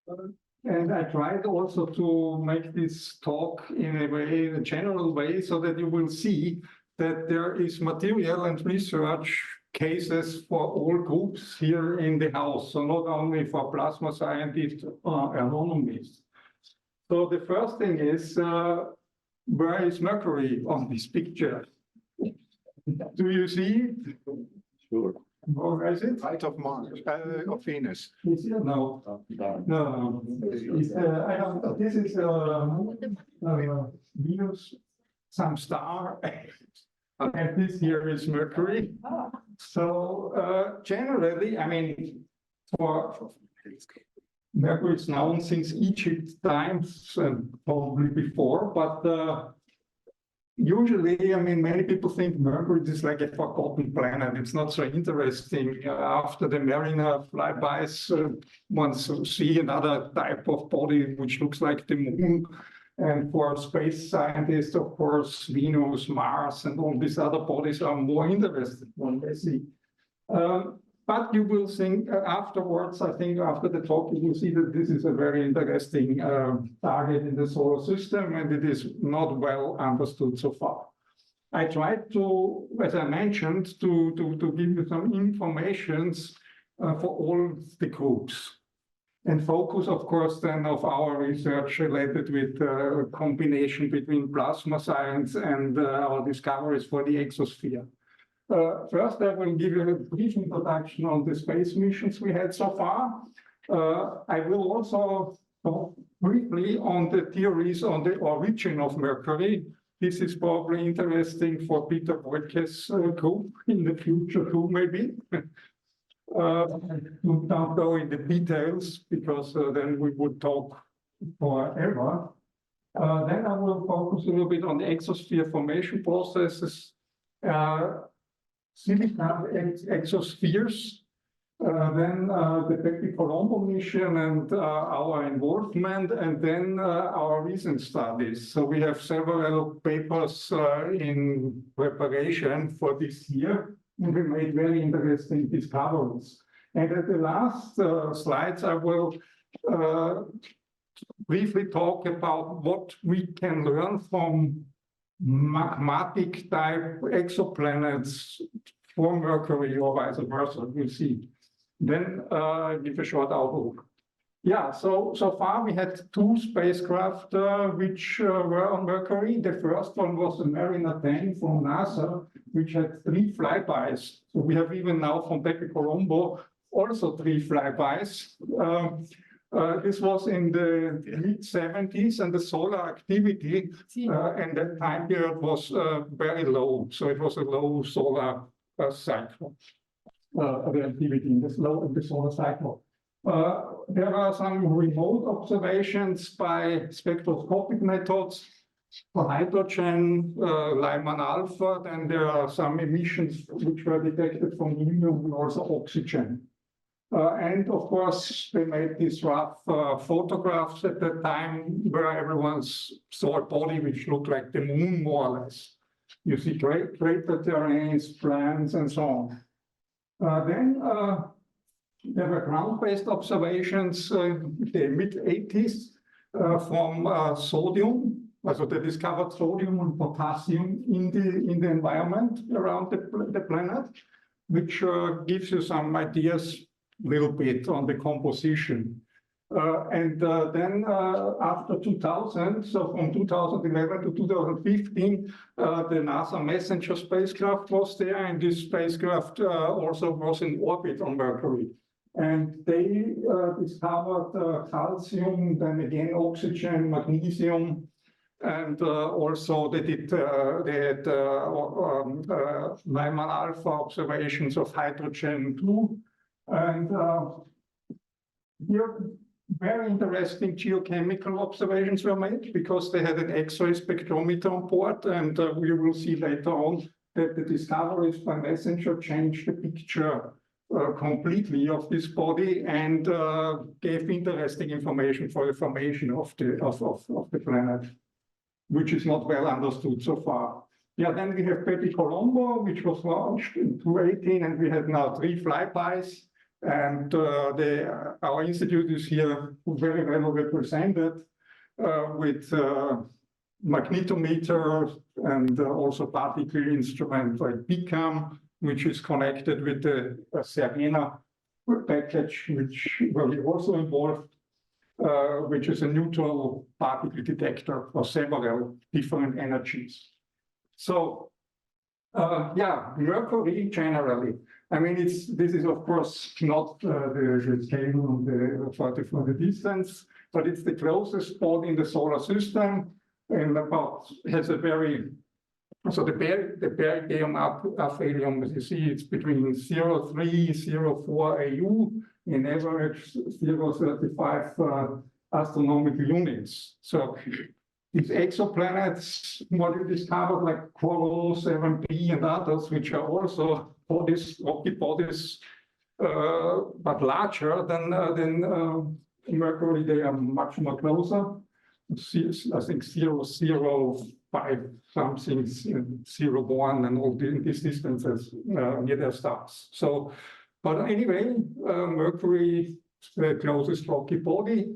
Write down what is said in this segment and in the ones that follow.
before. And I tried also to make this talk in a way, in a general way, so that you will see that there is material and research cases for all groups here in the house. So not only for plasma scientists or agronomists. So the first thing is, where is Mercury on this picture? Do you see it? Sure. Where is it? Right of Mars, of Venus. No. No. I don't, this is Venus, some star, and this here is Mercury. So generally, I mean, for Mercury is known since Egypt times and probably before, but usually, I mean, many people think Mercury is like a forgotten planet. It's not so interesting. After the Mariner flybys, once see another type of body which looks like the moon. And for space scientists, of course, Venus, Mars, and all these other bodies are more interesting when they see. But you will think afterwards, I think after the talk, you will see that this is a very interesting target in the solar system, and it is not well understood so far. I tried to, as I mentioned, to give you some informations for all the groups. And focus, of course, then of our research related with combination between plasma science and our discoveries for the exosphere. First, I will give you a brief introduction on the space missions we had so far. I will also talk briefly on the theories on the origin of Mercury. This is probably interesting for Peter Voigtke's group in the future too, maybe. We don't go in the details because then we would talk forever. Then I will focus a little bit on the exosphere formation processes. Silicate exospheres, then the BepiColombo mission and our involvement, and then our recent studies. So we have several papers in preparation for this year, and we made very interesting discoveries. And at the last slides, I will briefly talk about what we can learn from magmatic type exoplanets for Mercury or vice versa. We'll see. Then give a short outlook. Yeah, so far we had two spacecraft which were on Mercury. The first one was the Mariner 10 from NASA, which had 3 flybys. So we have even now from BepiColombo also 3 flybys. This was in the mid-70s, and the solar activity and that time period was very low. So it was a low solar cycle, the activity in the solar cycle. There are some remote observations by spectroscopic methods for hydrogen, Lyman alpha. Then there are some emissions which were detected from helium and also oxygen. And of course, they made these rough photographs at that time where everyone saw a body which looked like the moon, more or less. You see crater terrains, plants, and so on. Then there were ground-based observations in the mid-80s from sodium. So they discovered sodium and potassium in the environment around the planet, which gives you some ideas little bit on the composition. Then after 2000, so from 2011 to 2015, the NASA Messenger spacecraft was there, and this spacecraft also was in orbit on Mercury. And they discovered calcium, then again oxygen, magnesium, and also they had Lyman alpha observations of hydrogen too. And here, very interesting geochemical observations were made because they had an X-ray spectrometer on board, and we will see later on that the discoveries by Messenger changed the picture completely of this body and gave interesting information for the formation of the planet, which is not well understood so far. Yeah, then we have BepiColombo, which was launched in 2018, and we have now 3 flybys. And our institute is here very well represented with magnetometer and also particle instrument like BepiColombo, which is connected with the Serena package, where we also involved, which is a neutral particle detector for several different energies. So, yeah, Mercury generally. I mean, this is of course not the scale for the distance, but it's the closest spot in the solar system, and has a very, so the perihelion aphelium, as you see, it's between 0.3, 0.4 AU, in average 0.35 astronomical units. So these exoplanets, what you discovered, like Coral, 7b, and others, which are also bodies, rocky bodies, but larger than Mercury, they are much more closer. I think 0.05 something, 0.1, and all these distances near their stars. So, but anyway, Mercury is the closest rocky body.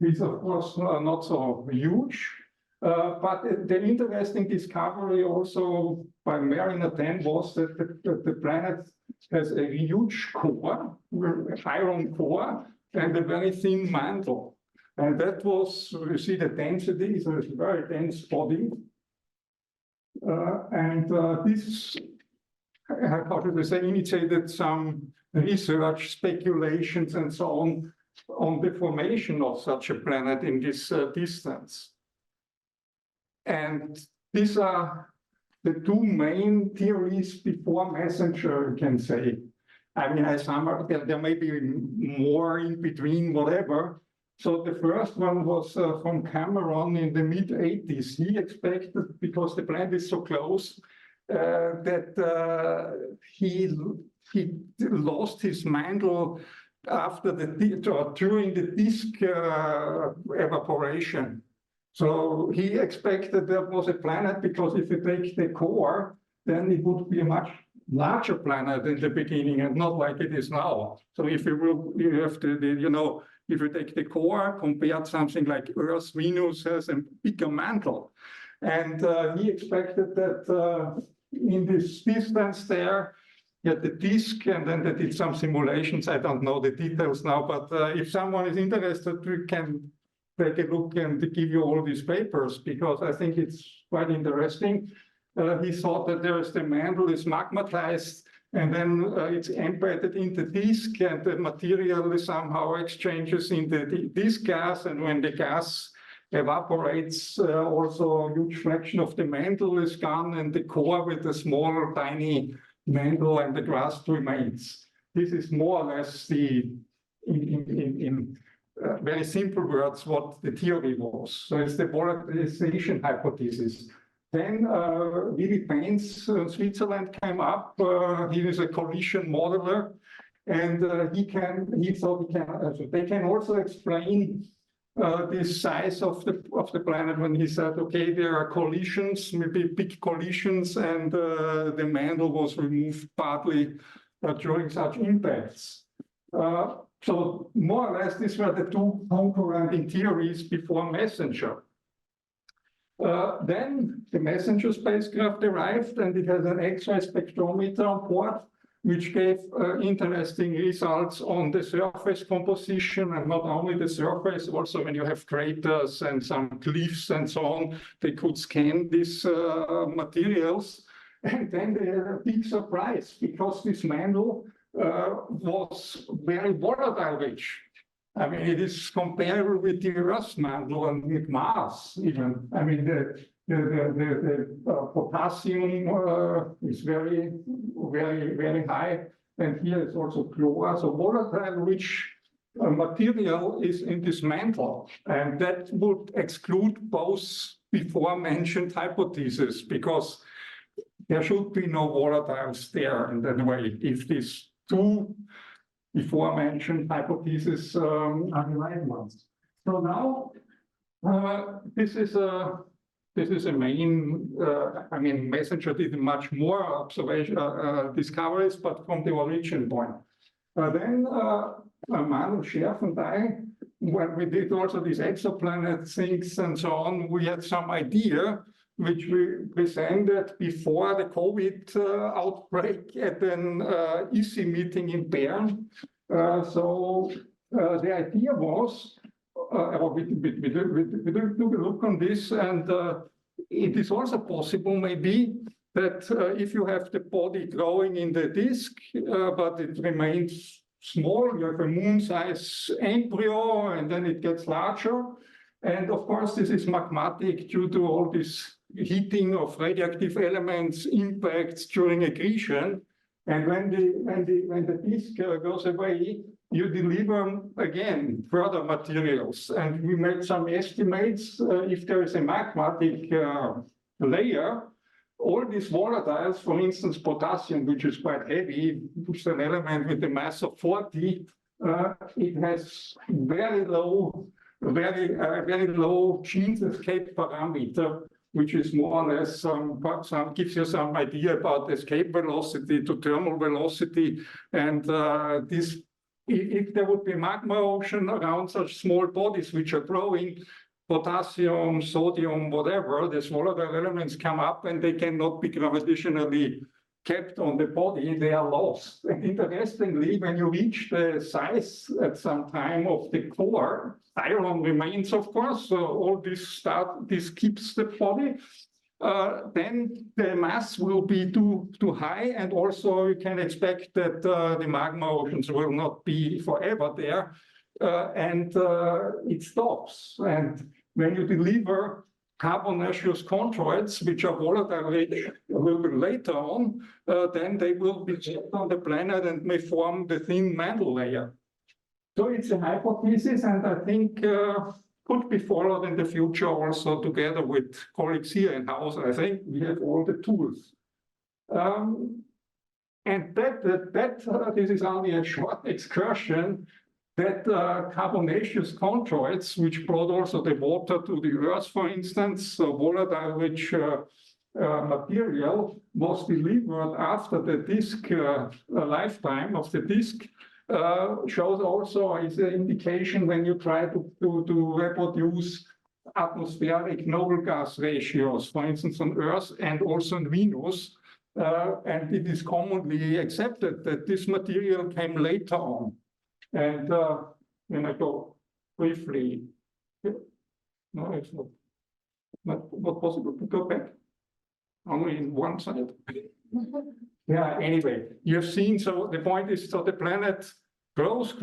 It's of course not so huge, but the interesting discovery also by Mariner 10 was that the planet has a huge core, iron core, and a very thin mantle. And that was, you see the density, so it's a very dense body. This, how should I say, initiated some research, speculations, and so on the formation of such a planet in this distance. And these are the two main theories before messenger, you can say. I mean, there may be more in between, whatever. So the first one was from Cameron in the mid-80s. He expected, because the planet is so close, that he lost his mantle after during the disk evaporation. So he expected there was a planet, because if you take the core, then it would be a much larger planet in the beginning, and not like it is now. So if you have to, if you take the core, compared something like Earth, Venus has a bigger mantle. And he expected that in this distance there, you had the disk, and then they did some simulations. I don't know the details now, but if someone is interested, we can take a look and give you all these papers, because I think it's quite interesting. He thought that the mantle is magmatized, and then it's embedded in the disk, and the material somehow exchanges in the disk gas, and when the gas evaporates, also a huge fraction of the mantle is gone, and the core with the small, tiny mantle and the crust remains. This is more or less in very simple words, what the theory was. So it's the volatilization hypothesis. Then Willy Benz, Switzerland, came up. He is a collision modeler, and he thought they can also explain the size of the planet, when he said, okay, there are collisions, maybe big collisions, and the mantle was removed partly during such impacts. So more or less, these were the two concurrent theories before messenger. Then the messenger spacecraft arrived, and it has an X-ray spectrometer on board, which gave interesting results on the surface composition, and not only the surface, also when you have craters and some cliffs and so on, they could scan these materials. And then they had a big surprise, because this mantle was very volatile-rich. I mean, it is comparable with the Earth's mantle and with Mars even. I mean, the potassium is very, very, very high, and here is also chlorine. So volatile-rich material is in this mantle, and that would exclude both before-mentioned hypotheses, because there should be no volatiles there in that way if these two before-mentioned hypotheses are the right ones. So now this is a main. I mean, messenger did much more observation discoveries, but from the origin point. Then Manu, Scherf, and I, when we did also these exoplanet things and so on, we had some idea which we presented before the COVID outbreak at an EC meeting in Bern. The idea was, we took a look on this, and it is also possible maybe that if you have the body growing in the disk, but it remains small, you have a moon-sized embryo, and then it gets larger. And of course, this is magmatic due to all this heating of radioactive elements, impacts during accretion. And when the disk goes away, you deliver again further materials. And we made some estimates. If there is a magmatic layer, all these volatiles, for instance, potassium, which is quite heavy, which is an element with a mass of 40, it has very low Jeans escape parameter, which is more or less gives you some idea about escape velocity to thermal velocity. And if there would be magma ocean around such small bodies which are growing, potassium, sodium, whatever, these volatile elements come up and they cannot be gravitationally kept on the body, they are lost. And interestingly, when you reach the size at some time of the core, iron remains, of course, so all this keeps the body. Then the mass will be too high, and also you can expect that the magma oceans will not be forever there, and it stops. And when you deliver carbonaceous chondrites, which are volatile-rich a little bit later on, then they will be trapped on the planet and may form the thin mantle layer. So it's a hypothesis, and I think could be followed in the future also together with colleagues here in house. I think we have all the tools. And this is only a short excursion, that carbonaceous chondrites, which brought also the water to the Earth, for instance, so volatile-rich material, was delivered after the disk lifetime of the disk, shows also is an indication when you try to reproduce atmospheric noble gas ratios, for instance, on Earth and also on Venus. And it is commonly accepted that this material came later on. And when I go briefly, no, it's not possible to go back, only in one side. Yeah, anyway, you've seen, so the point is, so the planet grows,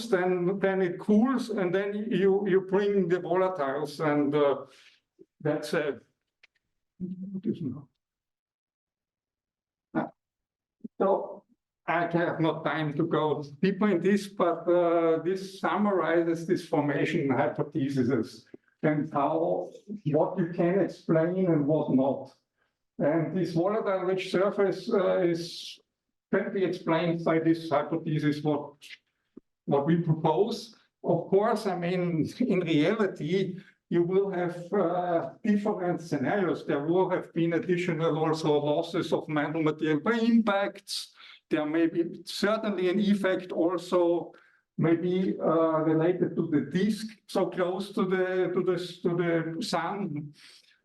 then it cools, and then you bring the volatiles, and that's a, what is now? So I have not time to go deeper in this, but this summarizes this formation hypothesis and what you can explain and what not. And this volatile-rich surface can be explained by this hypothesis, what we propose. Of course, I mean, in reality, you will have different scenarios. There will have been additional also losses of mantle material by impacts. There may be certainly an effect also maybe related to the disk so close to the sun,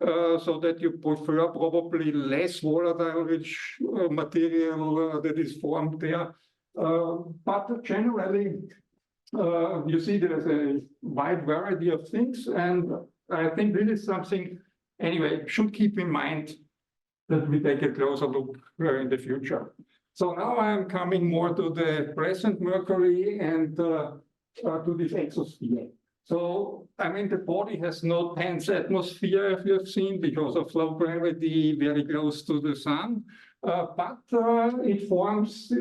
so that you prefer probably less volatile-rich material that is formed there. But generally, you see there's a wide variety of things, and I think this is something, anyway, should keep in mind that we take a closer look in the future. So now I'm coming more to the present Mercury and to this exosphere. So, I mean, the body has no dense atmosphere, if you have seen, because of low gravity, very close to the sun. But it forms,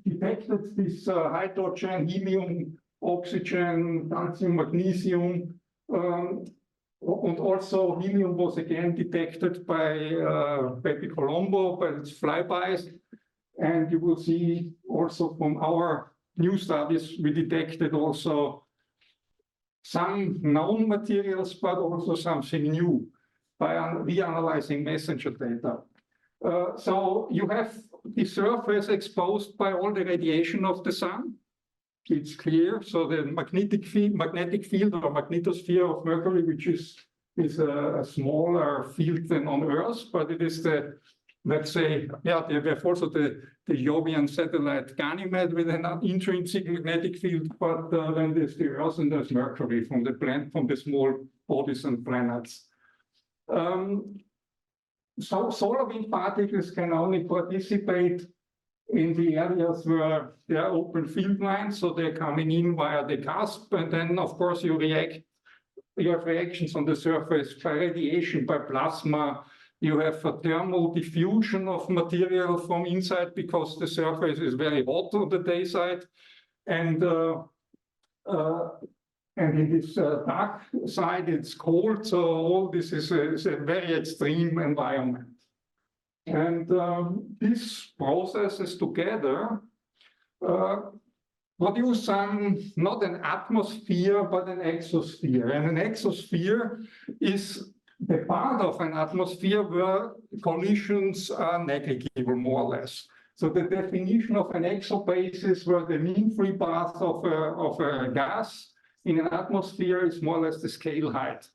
detected this hydrogen, helium, oxygen, calcium, magnesium, and also helium was again detected by BepiColombo, by its flybys. And you will see also from our new studies, we detected also some known materials, but also something new by reanalyzing messenger data. So you have the surface exposed by all the radiation of the sun. it's clear. So the magnetic field or magnetosphere of Mercury, which is a smaller field than on Earth, but it is the, let's say, yeah, we have also the Jovian satellite Ganymede with an intrinsic magnetic field, but then there's the Earth and there's Mercury from the small bodies and planets. So solar wind particles can only participate in the areas where there are open field lines, so they're coming in via the cusp, and then of course you have reactions on the surface by radiation, by plasma. You have a thermal diffusion of material from inside because the surface is very hot on the day side, and in this dark side it's cold. So all this is a very extreme environment. And these processes together produce not an atmosphere, but an exosphere. And an exosphere is the part of an atmosphere where collisions are negligible, more or less. So the definition of an exobase is where the mean free path of a gas in an atmosphere is more or less the scale height.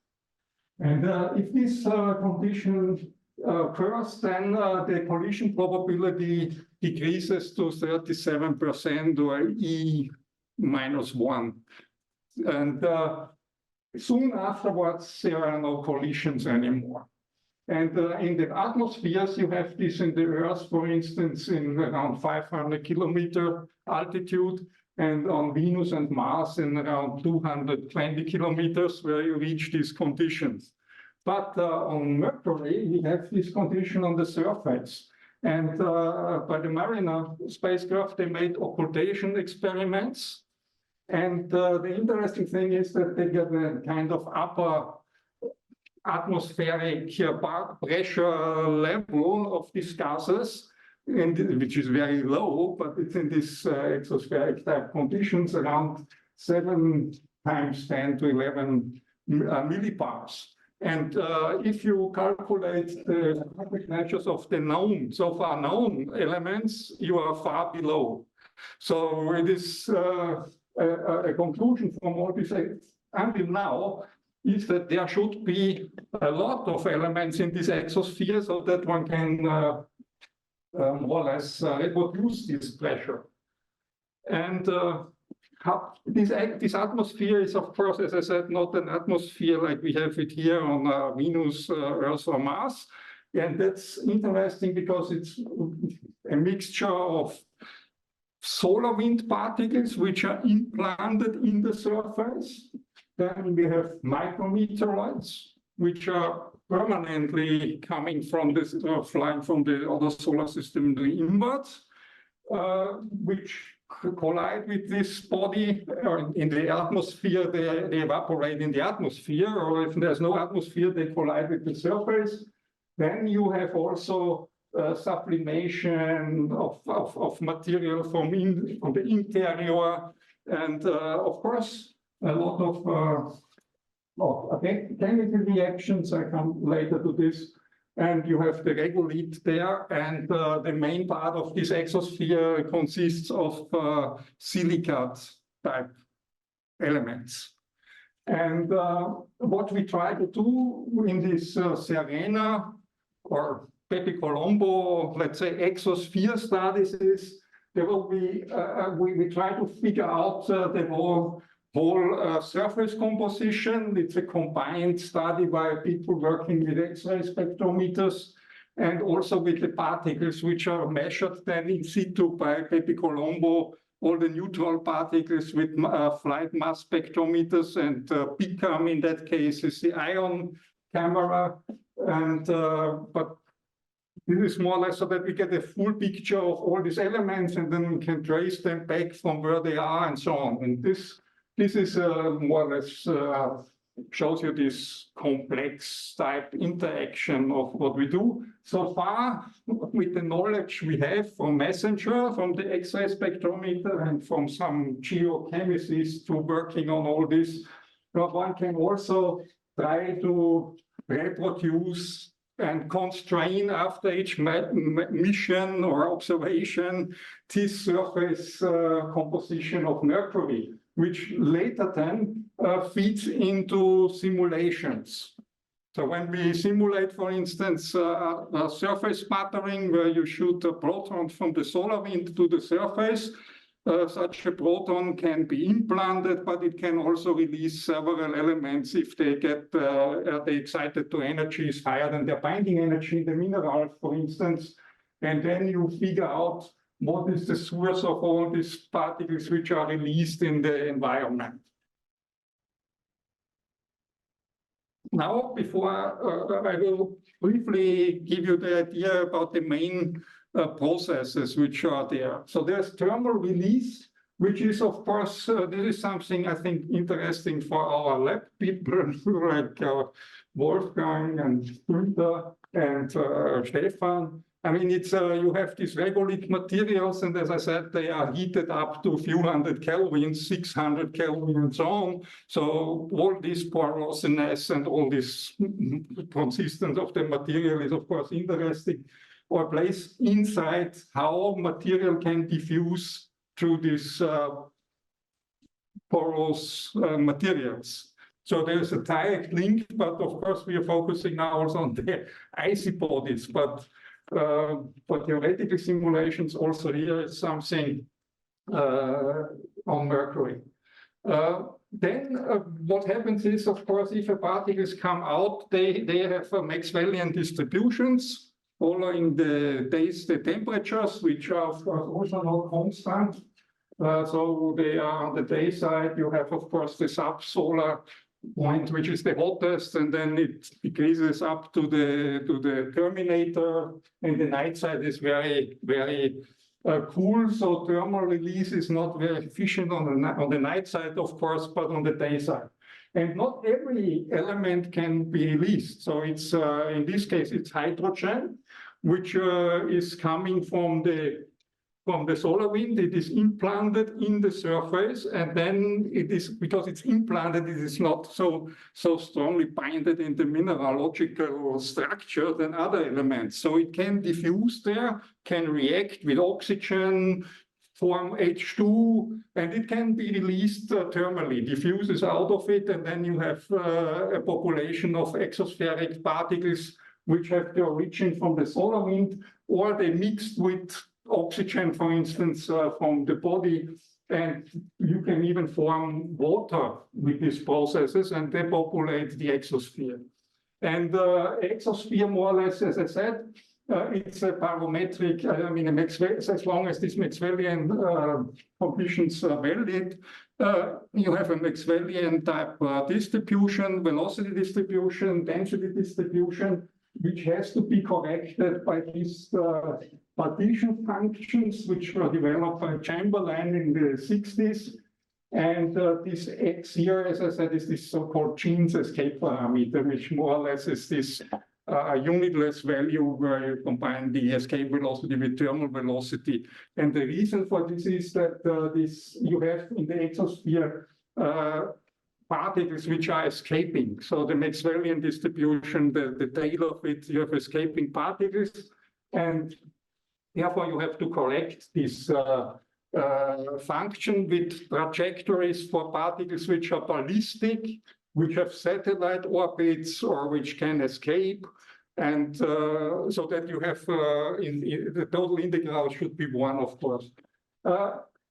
And if this condition occurs, then the collision probability decreases to 37% or E-1. And soon afterwards, there are no collisions anymore. And in the atmospheres, you have this in the Earth, for instance, in around 500 kilometer altitude, and on Venus and Mars in around 220 kilometers, where you reach these conditions. But on Mercury, we have this condition on the surface. And by the Mariner spacecraft, they made occultation experiments. And the interesting thing is that they get a kind of upper atmospheric pressure level of these gases, which is very low, but it's in this exospheric type conditions around 7 times 10 to 11 millibars. And if you calculate the measures of the known, so far known elements, you are far below. So it is a conclusion from all this until now is that there should be a lot of elements in this exosphere so that one can more or less reproduce this pressure. And this atmosphere is, of course, as I said, not an atmosphere like we have it here on Venus, Earth, or Mars. And that's interesting because it's a mixture of solar wind particles, which are implanted in the surface. Then we have micrometeoroids, which are permanently coming from this, flying from the other solar system inwards, which collide with this body in the atmosphere. They evaporate in the atmosphere, or if there's no atmosphere, they collide with the surface. Then you have also sublimation of material from the interior, and of course a lot of chemical reactions. I come later to this. And you have the regolith there, and the main part of this exosphere consists of silicate type elements. And what we try to do in this Serena or BepiColombo, let's say, exosphere studies is there will be we try to figure out the whole surface composition. It's a combined study by people working with X-ray spectrometers and also with the particles, which are measured then in situ by BepiColombo, all the neutral particles with flight mass spectrometers, and BeCam in that case is the ion camera. And but this is more or less so that we get a full picture of all these elements, and then we can trace them back from where they are and so on. And this is more or less shows you this complex type interaction of what we do. So far, with the knowledge we have from MESSENGER, from the X-ray spectrometer, and from some geochemists who working on all this, one can also try to reproduce and constrain after each mission or observation this surface composition of Mercury, which later then feeds into simulations. So when we simulate, for instance, a surface sputtering where you shoot a proton from the solar wind to the surface, such a proton can be implanted, but it can also release several elements if they get they excited to energies higher than their binding energy in the mineral, for instance. And then you figure out what is the source of all these particles which are released in the environment. Now, before I will briefly give you the idea about the main processes which are there. So there's thermal release, which is, of course, this is something I think interesting for our lab people like Wolfgang and Günther and Stefan. I mean, it's you have these regolith materials, and as I said, they are heated up to a few hundred kelvins, 600 Kelvin and so on. So all this porousness and all this consistence of the material is, of course, interesting. Or place inside how material can diffuse through these porous materials. So there's a direct link, but of course we are focusing now also on the icy bodies. But for theoretical simulations, also here is something on Mercury. Then what happens is, of course, if a particles come out, they have Maxwellian distributions, following the temperatures, which are of course also not constant. So they are on the day side, you have of course the subsolar point, which is the hottest, and then it decreases up to the terminator, and the night side is very, very cool. So thermal release is not very efficient on the night side, of course, but on the day side. And not every element can be released. So it's in this case, it's hydrogen, which is coming from the solar wind. It is implanted in the surface, and then it is, because it's implanted, it is not so strongly binded in the mineralogical structure than other elements. So it can diffuse there, can react with oxygen, form H2, and it can be released thermally, diffuses out of it, and then you have a population of exospheric particles which have their origin from the solar wind, or they mixed with oxygen, for instance, from the body, and you can even form water with these processes, and they populate the exosphere. And exosphere, more or less, as I said, it's a barometric, I mean, as long as these Maxwellian conditions are valid, you have a Maxwellian type distribution, velocity distribution, density distribution, which has to be corrected by these partition functions, which were developed by Chamberlain in the 60s. And this X here, as I said, is this so-called Jeans escape parameter, which more or less is this unitless value where you combine the escape velocity with thermal velocity. And the reason for this is that you have in the exosphere particles which are escaping. So the Maxwellian distribution, the tail of it, you have escaping particles, and therefore you have to correct this function with trajectories for particles which are ballistic, which have satellite orbits or which can escape, and so that you have the total integral should be 1, of course.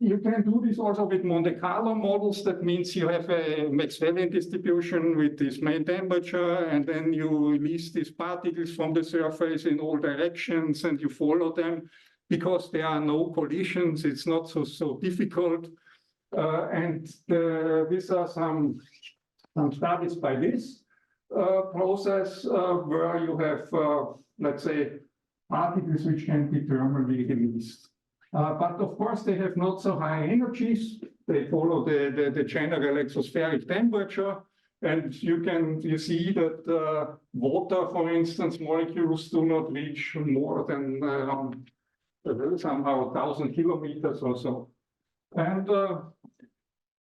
You can do this also with Monte Carlo models. That means you have a Maxwellian distribution with this main temperature, and then you release these particles from the surface in all directions, and you follow them. Because there are no collisions, it's not so difficult. And these are some studies by this process where you have, let's say, particles which can be thermally released. But of course, they have not so high energies. They follow the general exospheric temperature. And you see that water, for instance, molecules do not reach more than somehow 1,000 kilometers or so. And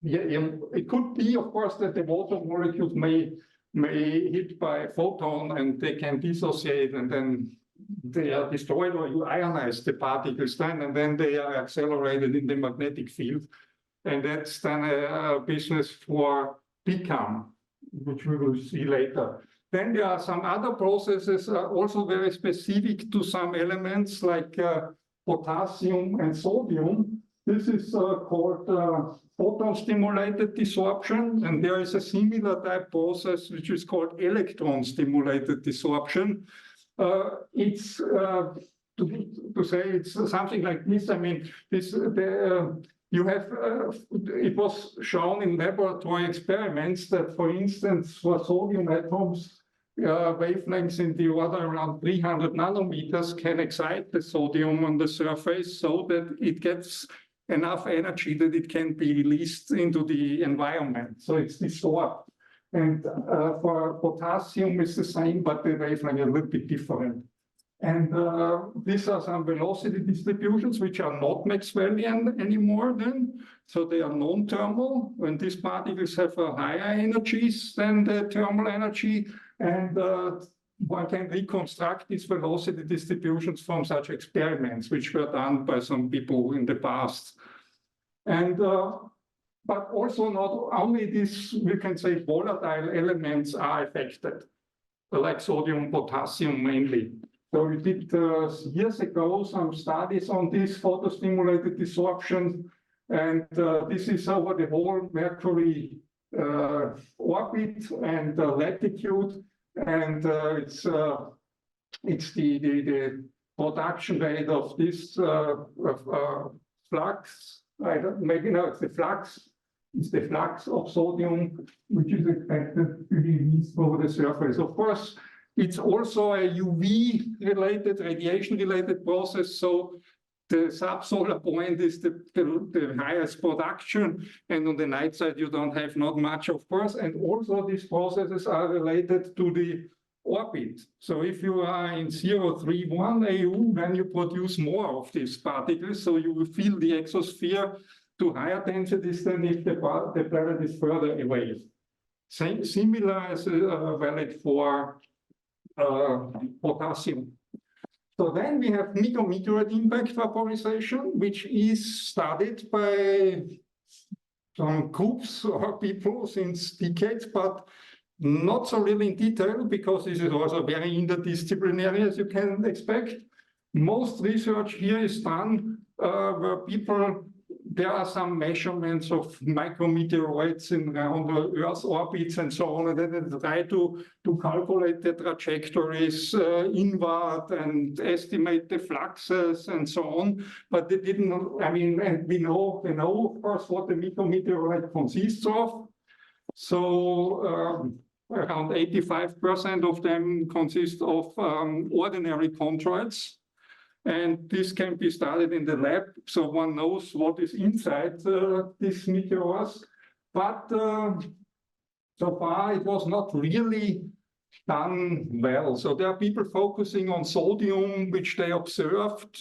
it could be, of course, that the water molecules may may hit by a photon and they can dissociate and then they are destroyed, or you ionize the particles then, and then they are accelerated in the magnetic field. And that's then a business for BepiColombo, which we will see later. Then there are some other processes also very specific to some elements like potassium and sodium. This is called photon-stimulated desorption, and there is a similar type process which is called electron-stimulated desorption. It's to say it's something like this. I mean, you have it was shown in laboratory experiments that, for instance, for sodium atoms, wavelengths in the order around 300 nanometers can excite the sodium on the surface so that it gets enough energy that it can be released into the environment. So it's distorted. And for potassium, it's the same, but the wavelength is a little bit different. And these are some velocity distributions which are not Maxwellian anymore then. So they are non-thermal. When these particles have higher energies than the thermal energy, and one can reconstruct these velocity distributions from such experiments, which were done by some people in the past. And but also not only these, we can say, volatile elements are affected, like sodium, potassium mainly. So we did years ago some studies on this photostimulated desorption, and this is over the whole Mercury orbit and latitude, and it's the production rate of this flux. Maybe no, it's the flux. It's the flux of sodium, which is expected to be released over the surface. Of course, it's also a UV-related, radiation-related process. So the subsolar point is the highest production. And on the night side, you don't have not much, of course. And also these processes are related to the orbit. So if you are in 031 AU, then you produce more of these particles. So you will fill the exosphere to higher densities than if the planet is further away. Similar is valid for potassium. So then we have Micrometeoroid impact vaporization, which is studied by some groups or people since decades, but not so really in detail, because this is also very interdisciplinary, as you can expect. Most research here is done where people, there are some measurements of micrometeoroids around the Earth's orbits and so on, and then they try to calculate the trajectories inward and estimate the fluxes and so on. But they didn't, I mean, and we know, of course, what the micrometeoroid consists of. So around 85% of them consist of ordinary chondrites. And this can be studied in the lab, so one knows what is inside these meteors. But so far, it was not really done well. So there are people focusing on sodium, which they observed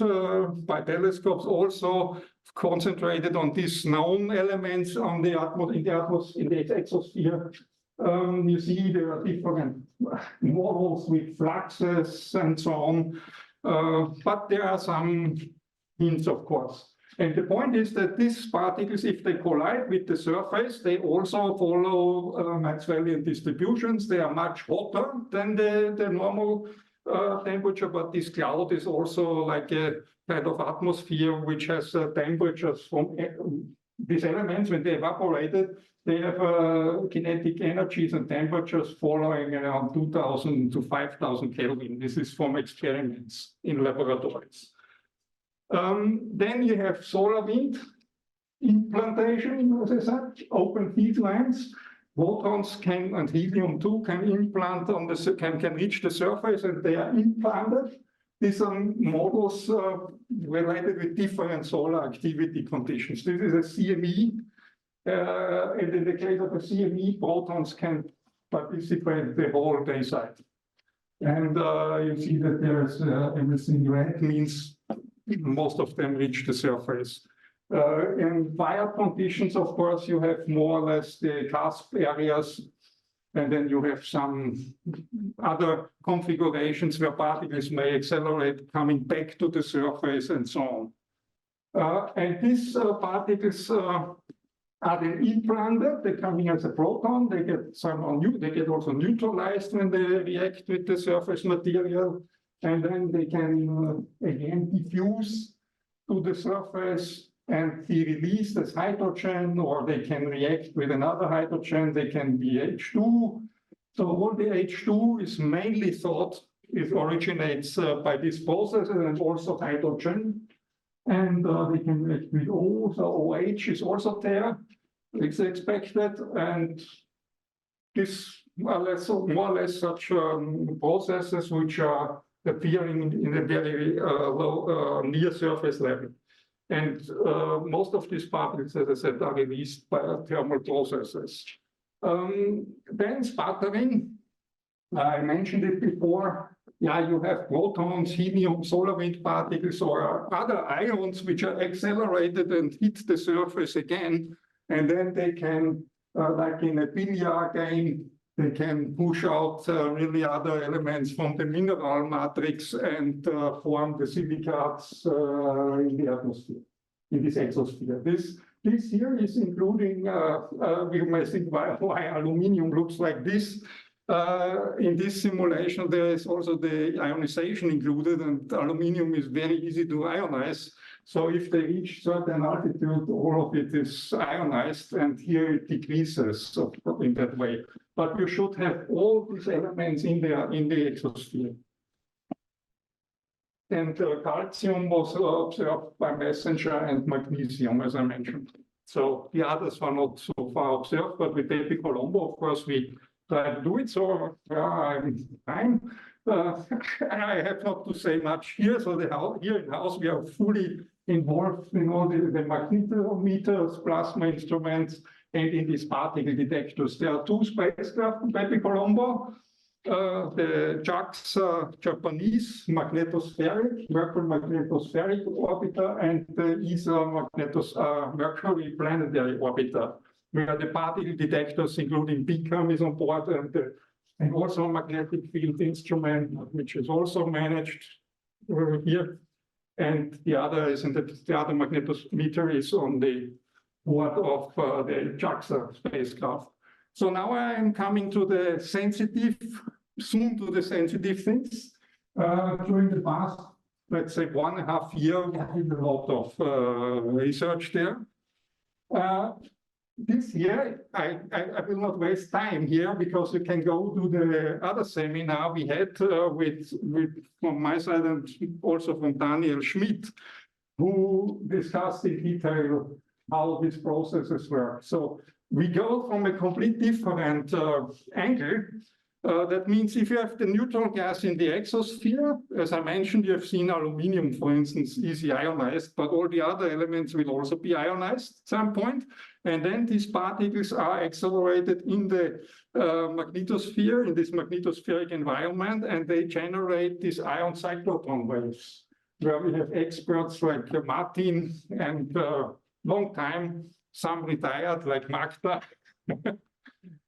by telescopes, also concentrated on these known elements on the in the exosphere. You see there are different models with fluxes and so on. But there are some hints, of course. And the point is that these particles, if they collide with the surface, they also follow Maxwellian distributions. They are much hotter than the normal temperature, but this cloud is also like a kind of atmosphere which has temperatures from these elements. When they evaporated, they have kinetic energies and temperatures following around 2000 to 5000 Kelvin. This is from experiments in laboratories. Then you have solar wind implantation, as I said, open field lines. Photons can, and helium-2 can implant on the, can reach the surface, and they are implanted. These are models related with different solar activity conditions. This is a CME. And in the case of a CME, protons can participate the whole day side. And you see that there is everything red means most of them reach the surface. In fired conditions, of course, you have more or less the cusp areas And then you have some other configurations where particles may accelerate coming back to the surface and so on. And these particles are then implanted. They come in as a proton. They get they get also neutralized when they react with the surface material, and then they can again diffuse to the surface and be released as hydrogen, or they can react with another hydrogen. They can be H2. So all the H2 is mainly thought it originates by these processes, and also hydrogen. And they can react with O, so OH is also there. It's expected, and this more or less such processes which are appearing in a very low near surface level. And most of these particles, as I said, are released by thermal processes. Then sputtering, I mentioned it before. Yeah, you have protons, helium, solar wind particles, or other ions which are accelerated and hit the surface again. And then they can, like in a billiard game, they can push out really other elements from the mineral matrix and form the silicates in the atmosphere, in this exosphere. This here is including, we may think why aluminium looks like this. In this simulation, there is also the ionization included, and aluminium is very easy to ionize. So if they reach certain altitude, all of it is ionized, and here it decreases in that way. But you should have all these elements in the exosphere. And calcium was observed by messenger, and magnesium, as I mentioned. So the others were not so far observed, but with BepiColombo, of course, we try to do it. So I'm fine. I have not to say much here. So here in house, we are fully involved in all the magnetometers, plasma instruments, and in these particle detectors. There are two spacecraft in BepiColombo. The JAXA Japanese magnetospheric, Mercury magnetospheric orbiter, and the ESA Mercury planetary orbiter, where the particle detectors, including BeCom, is on board, and also a magnetic field instrument, which is also managed here. And the other is the other magnetometer is on the board of the JAXA spacecraft. So now I am coming to the sensitive, soon to the sensitive things. During the past, let's say 1.5 years, we did a lot of research there. This year, I will not waste time here because you can go to the other seminar we had from my side and also from Daniel Schmidt, who discussed in detail how these processes work. So we go from a completely different angle. That means if you have the neutral gas in the exosphere, as I mentioned, you have seen aluminium, for instance, easy ionized, but all the other elements will also be ionized at some point. And then these particles are accelerated in the magnetosphere, in this magnetospheric environment, and they generate these ion cyclotron waves, where we have experts like Martin and long time, some retired like Magda,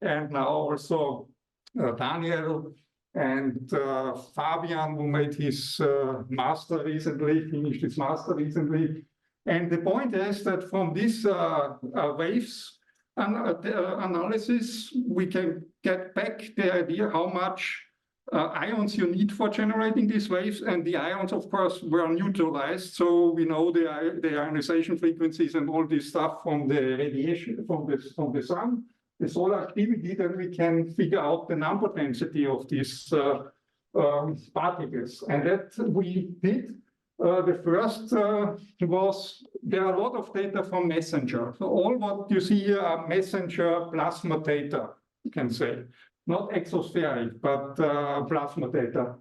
and now also Daniel and Fabian, who made his master recently, finished his master recently. And the point is that from this waves analysis, we can get back the idea how much ions you need for generating these waves. And the ions, of course, were neutralized. So we know the ionization frequencies and all this stuff from the radiation from the sun, the solar activity, then we can figure out the number density of these particles. And that we did. The first was, there are a lot of data from messenger. So all what you see here are messenger plasma data, you can say. Not exospheric, but plasma data.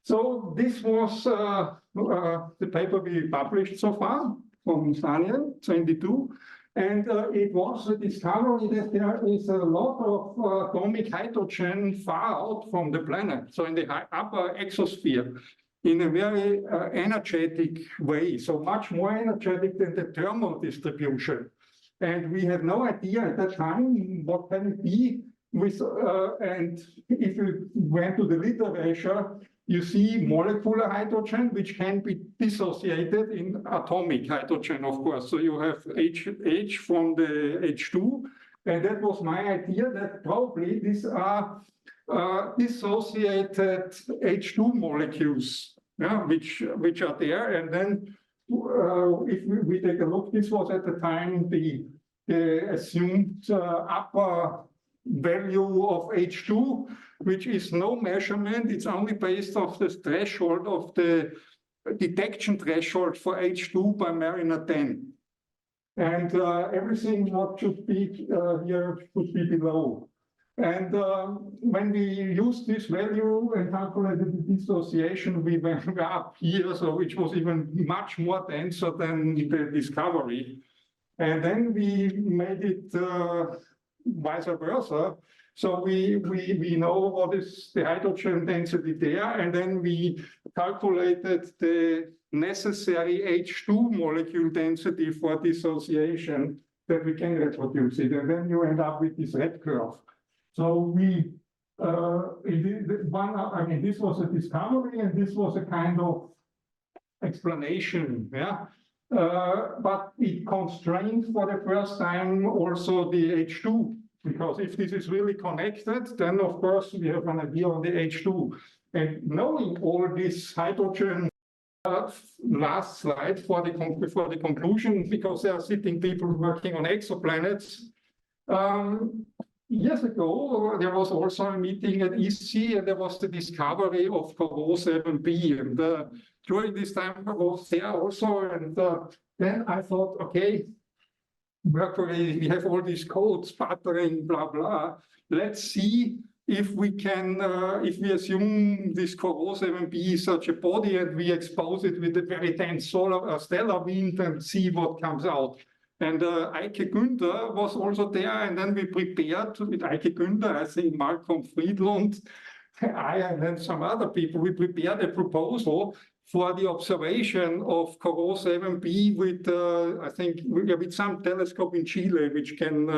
So this was the paper we published so far from Daniel, 22. And it was a discovery that there is a lot of atomic hydrogen far out from the planet. So in the upper exosphere, in a very energetic way. So much more energetic than the thermal distribution. And we had no idea at that time what can it be. and if you went to the literature, you see molecular hydrogen, which can be dissociated in atomic hydrogen, of course. So you have H from the H2, and that was my idea that probably these are dissociated H2 molecules, yeah, which are there. And then if we take a look, this was at the time the assumed upper value of H2, which is no measurement. It's only based off the threshold of the detection threshold for H2 by Mariner 10. And everything what should be here should be below. And when we used this value and calculated the dissociation, we went up here, so which was even much more denser than the discovery. And then we made it vice versa. So we know what is the hydrogen density there, and then we calculated the necessary H2 molecule density for dissociation that we can reproduce it. And then you end up with this red curve. So this was a discovery, and this was a kind of explanation, yeah. But it constrained for the first time also the H2, because if this is really connected, then of course we have an idea on the H2. And knowing all this hydrogen, last slide for the conclusion, because there are sitting people working on exoplanets. Years ago, there was also a meeting at EC, and there was the discovery of ÖAW-7b. And during this time, I was there also. And then I thought, okay, Mercury, we have all these codes, sputtering, blah, blah. Let's see if we can, if we assume this ÖAW-7b is such a body and we expose it with a very dense stellar wind and see what comes out. And Eike Günther was also there, and then we prepared with Eike Günther, I think Malcolm Friedlund, I and then some other people, we prepared a proposal for the observation of ÖAW-7b with, I think, with some telescope in Chile, which can,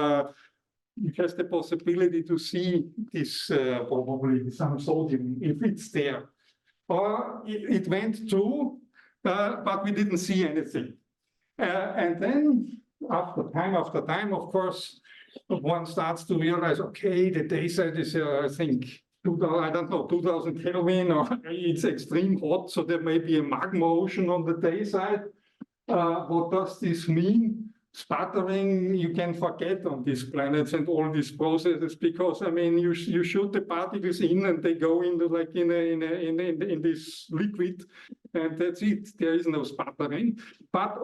which has the possibility to see this, probably some sodium, if it's there. It went through, but we didn't see anything. And then, after time, of course, one starts to realize, okay, the daylight is, I think, 2000 Kelvin, or it's extreme hot, so there may be a magma ocean on the daylight. What does this mean? Sputtering, you can forget on these planets and all these processes, because I mean, you shoot the particles in and they go into like in this liquid, and that's it. There is no sputtering. But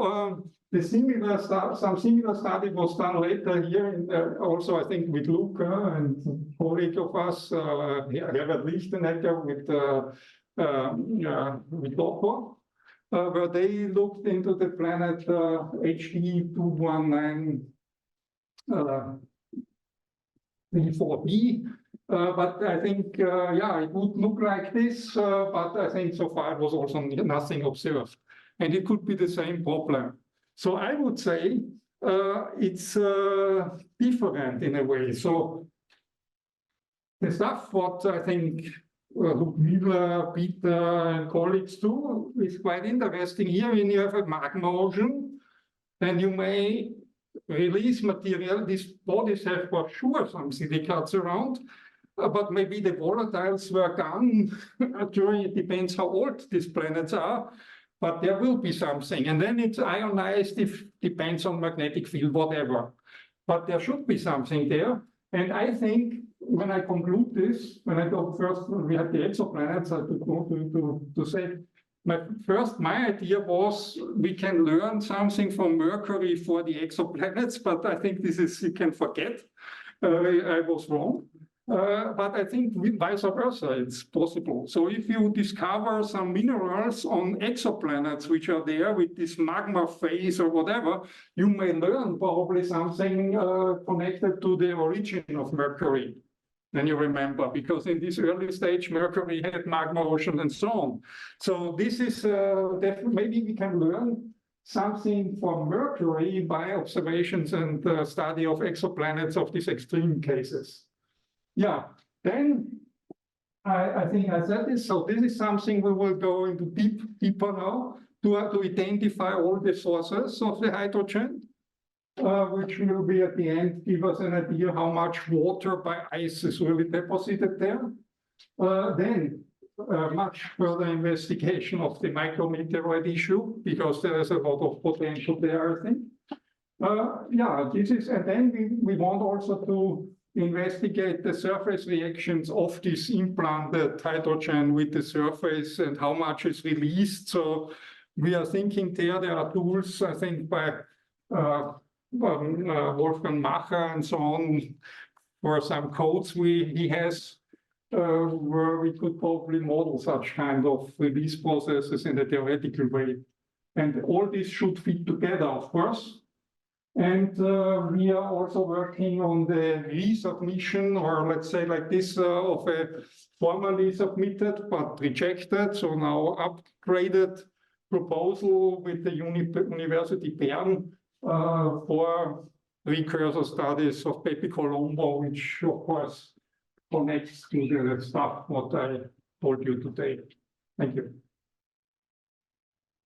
some similar study was done later here, also I think with Luca and a colleague of us, Herbert Lichtenegger with Doppler. Where they looked into the planet HD 219-34b. But I think, yeah, it would look like this, but I think so far it was also nothing observed. And it could be the same problem. So I would say it's different in a way. So the stuff what I think Miller, Peter, and colleagues do is quite interesting. Here, when you have a magma ocean, then you may release material. These bodies have for sure some silicates around, but maybe the volatiles were gone during, it depends how old these planets are, but there will be something. And then it's ionized, if depends on magnetic field, whatever. But there should be something there. And I think when I conclude this, when I go first, we have the exoplanets, to say, my idea was we can learn something from Mercury for the exoplanets, but I think this is, you can forget. I was wrong. But I think vice versa, it's possible. So if you discover some minerals on exoplanets, which are there with this magma phase or whatever, you may learn probably something connected to the origin of Mercury. Then you remember, because in this early stage, Mercury had magma ocean and so on. So this is, maybe we can learn something from Mercury by observations and study of exoplanets of these extreme cases. Yeah, then I think I said this. So this is something we will go into deeper now to identify all the sources of the hydrogen, which will be at the end give us an idea how much water by ice is really deposited there. Then much further investigation of the micrometeoroid issue, because there is a lot of potential there, I think. Yeah, this is, and then we want also to investigate the surface reactions of this implanted hydrogen with the surface and how much is released. So we are thinking there are tools, I think, by Wolfgang Macher and so on, for some codes he has, where we could probably model such kind of release processes in a theoretical way. And all this should fit together, of course. And we are also working on the resubmission, or let's say like this, of a formally submitted but rejected, so now upgraded proposal with the University Bern for precursor studies of BepiColombo, which of course connects to the stuff what I told you today. Thank you.